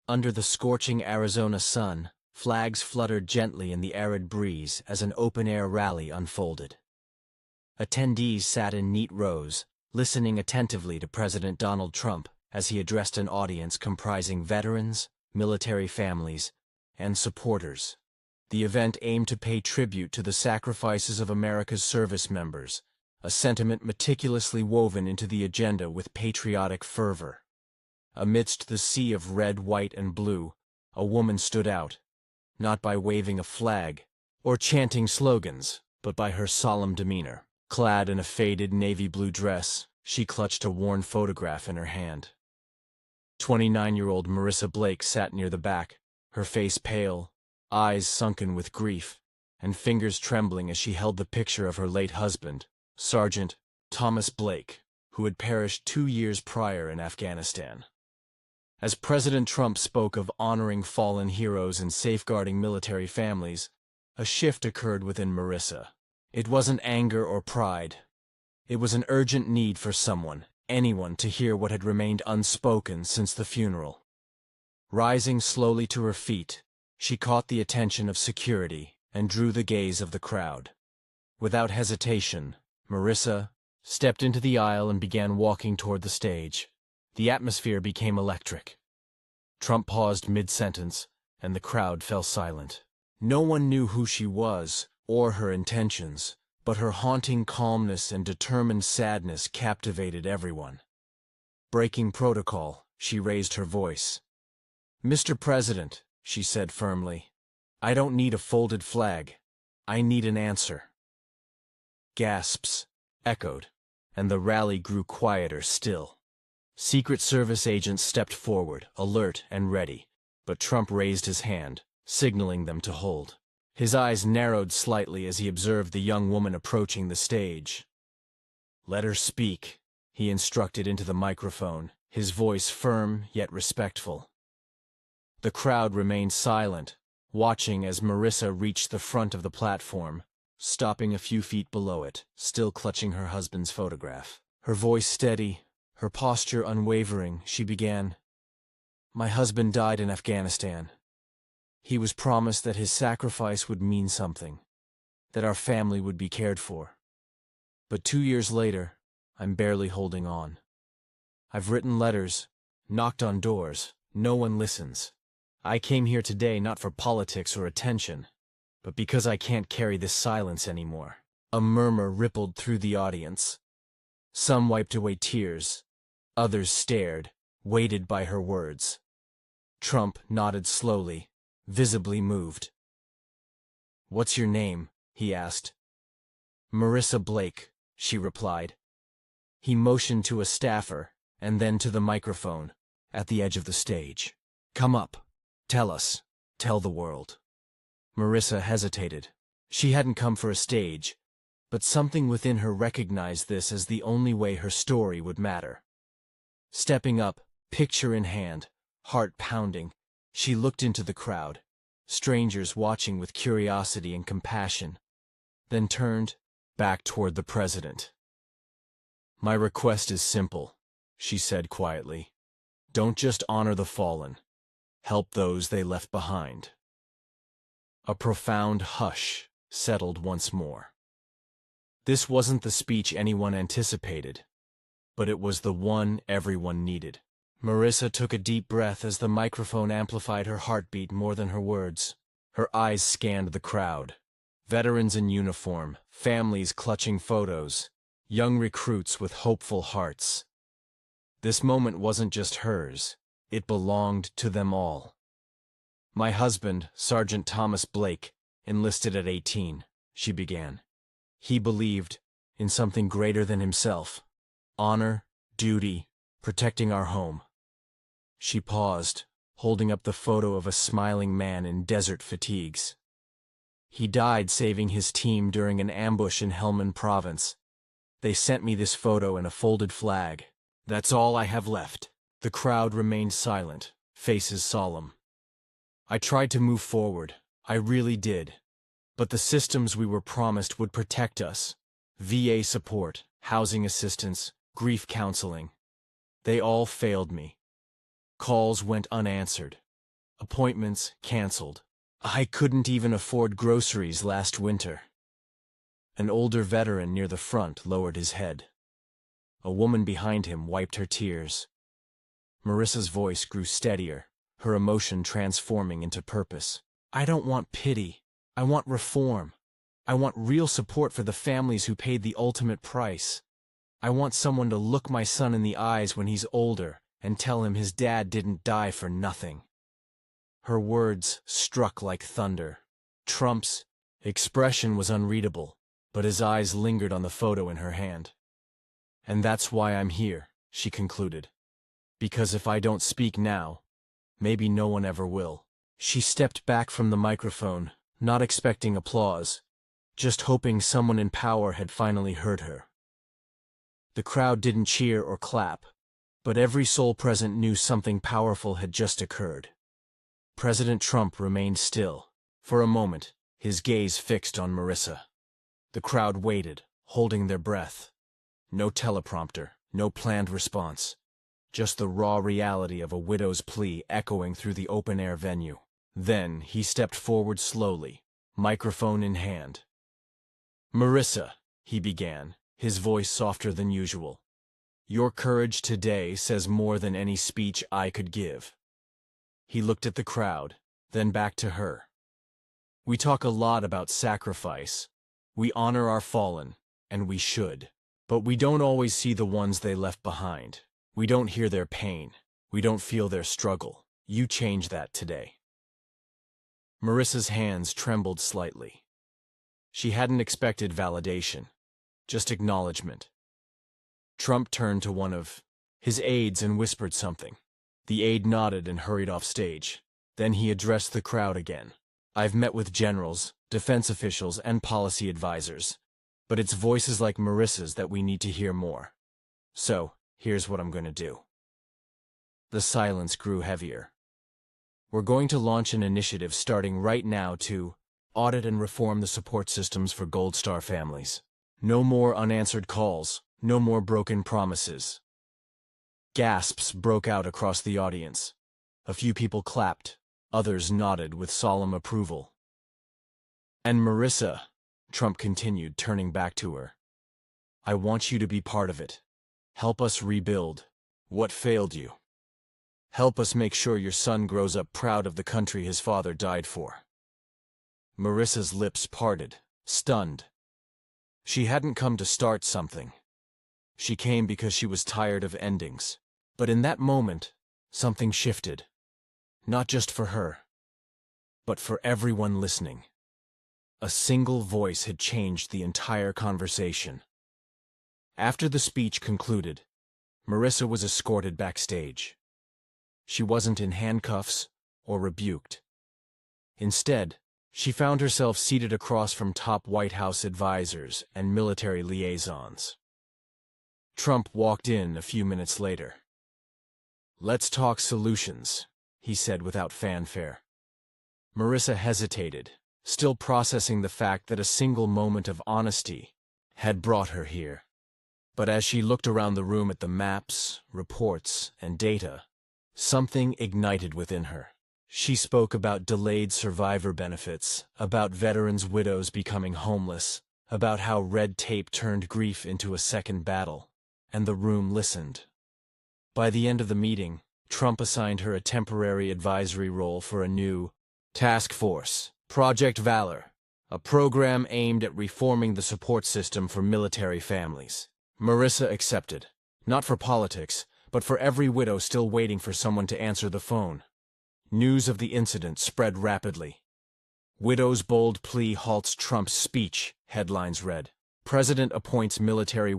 Under the scorching Arizona sun, flags fluttered gently in the arid breeze as an open-air rally unfolded. Attendees sat in neat rows, listening attentively to President Donald Trump as he addressed an audience comprising veterans, military families, and supporters. The event aimed to pay tribute to the sacrifices of America's service members, a sentiment meticulously woven into the agenda with patriotic fervor. Amidst the sea of red, white, and blue, a woman stood out, not by waving a flag or chanting slogans, but by her solemn demeanor. Clad in a faded navy blue dress, she clutched a worn photograph in her hand. 29-year-old Marissa Blake sat near the back, her face pale, eyes sunken with grief, and fingers trembling as she held the picture of her late husband, Sergeant Thomas Blake, who had perished 2 years prior in Afghanistan. As President Trump spoke of honoring fallen heroes and safeguarding military families, a shift occurred within Marissa. It wasn't anger or pride. It was an urgent need for someone, anyone, to hear what had remained unspoken since the funeral. Rising slowly to her feet, she caught the attention of security and drew the gaze of the crowd. Without hesitation, Marissa stepped into the aisle and began walking toward the stage. The atmosphere became electric. Trump paused mid-sentence, and the crowd fell silent. No one knew who she was or her intentions, but her haunting calmness and determined sadness captivated everyone. Breaking protocol, she raised her voice. "Mr. President," she said firmly, "I don't need a folded flag. I need an answer." Gasps echoed, and the rally grew quieter still. Secret Service agents stepped forward, alert and ready, but Trump raised his hand, signaling them to hold. His eyes narrowed slightly as he observed the young woman approaching the stage. "Let her speak," he instructed into the microphone, his voice firm yet respectful. The crowd remained silent, watching as Marissa reached the front of the platform, stopping a few feet below it, still clutching her husband's photograph. Her voice steady, her posture unwavering, she began, "My husband died in Afghanistan. He was promised that his sacrifice would mean something, that our family would be cared for. But 2 years later, I'm barely holding on. I've written letters, knocked on doors, no one listens. I came here today not for politics or attention, but because I can't carry this silence anymore." A murmur rippled through the audience. Some wiped away tears, others stared, weighted by her words. Trump nodded slowly, visibly moved. "What's your name?" he asked. "Marissa Blake," she replied. He motioned to a staffer, and then to the microphone, at the edge of the stage. "Come up. Tell us. Tell the world." Marissa hesitated. She hadn't come for a stage, but something within her recognized this as the only way her story would matter. Stepping up, picture in hand, heart pounding, she looked into the crowd, strangers watching with curiosity and compassion, then turned back toward the president. "My request is simple," she said quietly. "Don't just honor the fallen. Help those they left behind." A profound hush settled once more. This wasn't the speech anyone anticipated, but it was the one everyone needed. Marissa took a deep breath as the microphone amplified her heartbeat more than her words. Her eyes scanned the crowd. Veterans in uniform, families clutching photos, young recruits with hopeful hearts. This moment wasn't just hers, it belonged to them all. "My husband, Sergeant Thomas Blake, enlisted at 18, she began. He believed in something greater than himself. Honor, duty, protecting our home." She paused, holding up the photo of a smiling man in desert fatigues. "He died saving his team during an ambush in Helmand Province. They sent me this photo and a folded flag. That's all I have left." The crowd remained silent, faces solemn. "I tried to move forward, I really did. But the systems we were promised would protect us, VA support, housing assistance, grief counseling, they all failed me. Calls went unanswered, Appointments canceled. I couldn't even afford groceries last winter. An older veteran near the front lowered his head. A woman behind him wiped her tears. Marissa's voice grew steadier, her emotion transforming into purpose. I don't want pity. I want reform. I want real support for the families who paid the ultimate price. I want someone to look my son in the eyes when he's older and tell him his dad didn't die for nothing. Her words struck like thunder. Trump's expression was unreadable, but his eyes lingered on the photo in her hand. And that's why I'm here, she concluded. Because if I don't speak now, maybe no one ever will. She stepped back from the microphone, not expecting applause, just hoping someone in power had finally heard her. The crowd didn't cheer or clap, but every soul present knew something powerful had just occurred. President Trump remained still. For a moment, his gaze fixed on Marissa. The crowd waited, holding their breath. No teleprompter, no planned response. Just the raw reality of a widow's plea echoing through the open-air venue. Then he stepped forward slowly, microphone in hand. Marissa, he began, his voice softer than usual. Your courage today says more than any speech I could give. He looked at the crowd, then back to her. We talk a lot about sacrifice. We honor our fallen, and we should. But we don't always see the ones they left behind. We don't hear their pain. We don't feel their struggle. You change that today. Marissa's hands trembled slightly. She hadn't expected validation, just acknowledgement. Trump turned to one of his aides and whispered something. The aide nodded and hurried off stage. Then he addressed the crowd again. I've met with generals, defense officials, and policy advisors. But it's voices like Marissa's that we need to hear more. So, here's what I'm going to do. The silence grew heavier. We're going to launch an initiative starting right now to audit and reform the support systems for Gold Star families. No more unanswered calls, no more broken promises. Gasps broke out across the audience. A few people clapped, others nodded with solemn approval. And Marissa, Trump continued, turning back to her, I want you to be part of it. Help us rebuild what failed you. Help us make sure your son grows up proud of the country his father died for. Marissa's lips parted, stunned. She hadn't come to start something. She came because she was tired of endings. But in that moment, something shifted. Not just for her, but for everyone listening. A single voice had changed the entire conversation. After the speech concluded, Marissa was escorted backstage. She wasn't in handcuffs or rebuked. Instead, she found herself seated across from top White House advisors and military liaisons. Trump walked in a few minutes later. Let's talk solutions, he said without fanfare. Marissa hesitated, still processing the fact that a single moment of honesty had brought her here. But as she looked around the room at the maps, reports, and data, something ignited within her. She spoke about delayed survivor benefits, about veterans' widows becoming homeless, about how red tape turned grief into a second battle, and the room listened. By the end of the meeting, Trump assigned her a temporary advisory role for a new task force, Project Valor, a program aimed at reforming the support system for military families. Marissa accepted, not for politics, but for every widow still waiting for someone to answer the phone. News of the incident spread rapidly. Widow's bold plea halts Trump's speech, headlines read. President appoints military